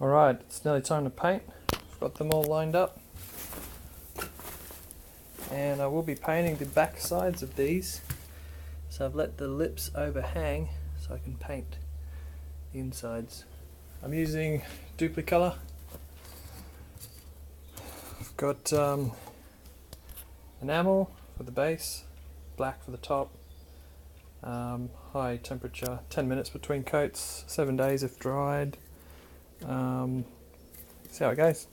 Alright, it's nearly time to paint. I've got them all lined up. And I will be painting the back sides of these. So I've let the lips overhang so I can paint the insides. I'm using Duplicolor. I've got enamel for the base, black for the top, high temperature, 10 minutes between coats, 7 days if dried. See how it goes.